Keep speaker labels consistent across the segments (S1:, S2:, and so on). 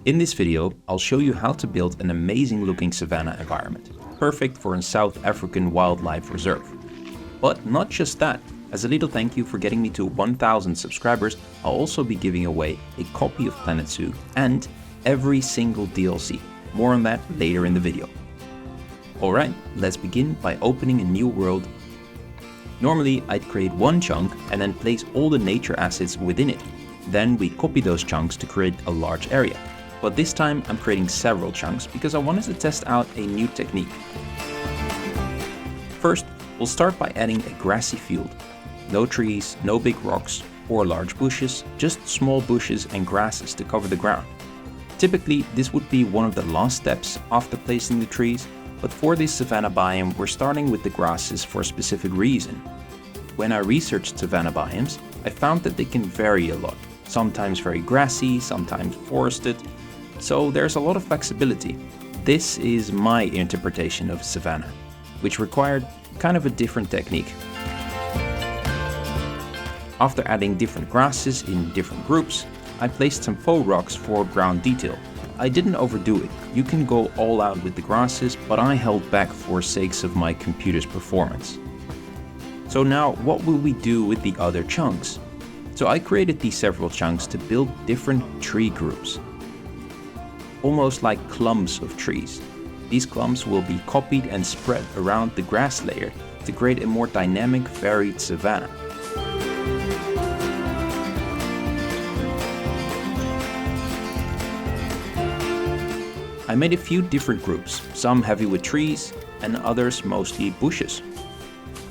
S1: In this video, I'll show you how to build an amazing looking savanna environment, perfect for a South African wildlife reserve. But not just that, as a little thank you for getting me to 1000 subscribers, I'll also be giving away a copy of Planet Zoo and every single DLC. More on that later in the video. Alright, let's begin by opening a new world. Normally I'd create one chunk and then place all the nature assets within it. Then we copy those chunks to create a large area. But this time I'm creating several chunks because I wanted to test out a new technique. First, we'll start by adding a grassy field. No trees, no big rocks or large bushes, just small bushes and grasses to cover the ground. Typically, this would be one of the last steps after placing the trees, but for this savanna biome, we're starting with the grasses for a specific reason. When I researched savanna biomes, I found that they can vary a lot, sometimes very grassy, sometimes forested, so there's a lot of flexibility. This is my interpretation of savanna, which required kind of a different technique. After adding different grasses in different groups, I placed some faux rocks for ground detail. I didn't overdo it. You can go all out with the grasses, but I held back for sakes of my computer's performance. So now what will we do with the other chunks? So I created these several chunks to build different tree groups. Almost like clumps of trees. These clumps will be copied and spread around the grass layer to create a more dynamic, varied savanna. I made a few different groups, some heavy with trees and others mostly bushes.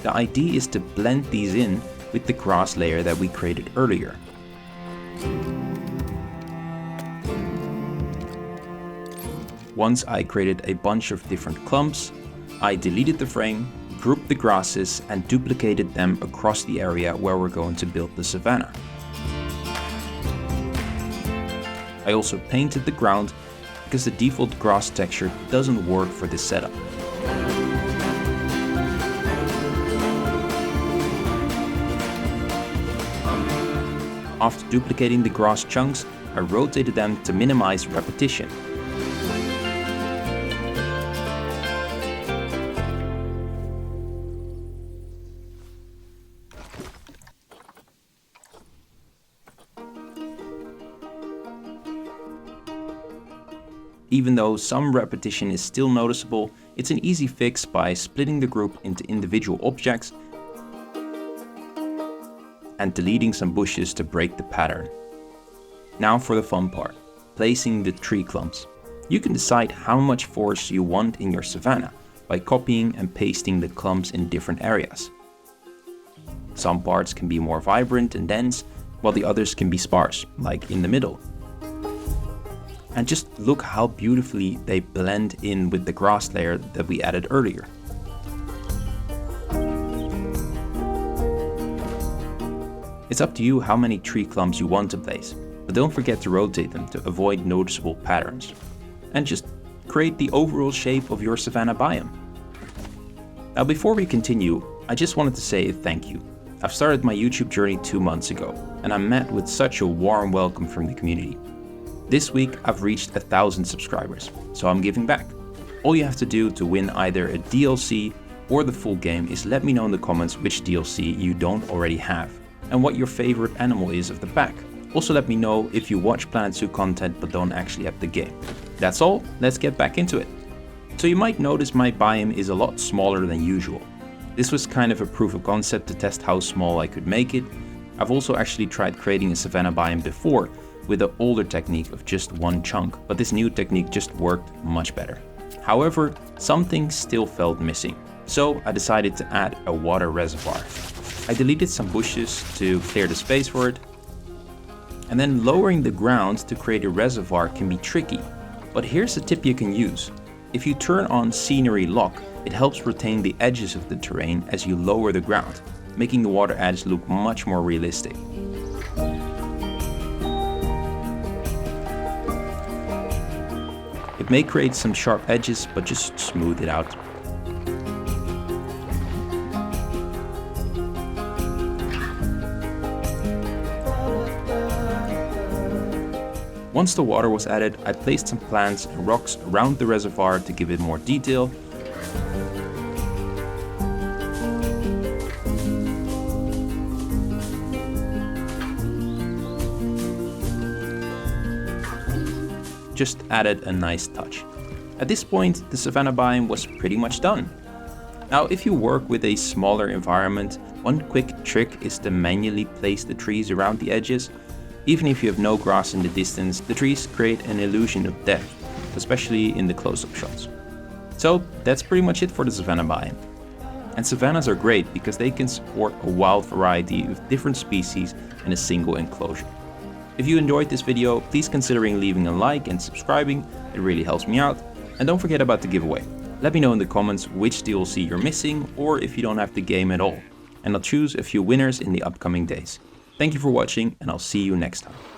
S1: The idea is to blend these in with the grass layer that we created earlier. Once I created a bunch of different clumps, I deleted the frame, grouped the grasses and duplicated them across the area where we're going to build the savanna. I also painted the ground because the default grass texture doesn't work for this setup. After duplicating the grass chunks, I rotated them to minimize repetition. Even though some repetition is still noticeable, it's an easy fix by splitting the group into individual objects and deleting some bushes to break the pattern. Now for the fun part, placing the tree clumps. You can decide how much forest you want in your savanna by copying and pasting the clumps in different areas. Some parts can be more vibrant and dense, while the others can be sparse, like in the middle. And just look how beautifully they blend in with the grass layer that we added earlier. It's up to you how many tree clumps you want to place, but don't forget to rotate them to avoid noticeable patterns. And just create the overall shape of your savanna biome. Now before we continue, I just wanted to say thank you. I've started my YouTube journey 2 months ago, and I'm met with such a warm welcome from the community. This week I've reached 1000 subscribers, so I'm giving back. All you have to do to win either a DLC or the full game is let me know in the comments which DLC you don't already have, and what your favorite animal is of the pack. Also let me know if you watch Planet Zoo content but don't actually have the game. That's all, let's get back into it. So you might notice my biome is a lot smaller than usual. This was kind of a proof of concept to test how small I could make it. I've also actually tried creating a savanna biome before, with the older technique of just one chunk, but this new technique just worked much better. However, something still felt missing, so I decided to add a water reservoir. I deleted some bushes to clear the space for it, and then lowering the ground to create a reservoir can be tricky, but here's a tip you can use. If you turn on scenery lock, it helps retain the edges of the terrain as you lower the ground, making the water edge look much more realistic. It may create some sharp edges, but just smooth it out. Once the water was added, I placed some plants and rocks around the reservoir to give it more detail. Just added a nice touch. At this point, the savanna biome was pretty much done. Now, if you work with a smaller environment, one quick trick is to manually place the trees around the edges. Even if you have no grass in the distance, the trees create an illusion of depth, especially in the close-up shots. So that's pretty much it for the savanna biome. And savannas are great because they can support a wild variety of different species in a single enclosure. If you enjoyed this video, please consider leaving a like and subscribing, it really helps me out. And don't forget about the giveaway. Let me know in the comments which DLC you're missing or if you don't have the game at all. And I'll choose a few winners in the upcoming days. Thank you for watching and I'll see you next time.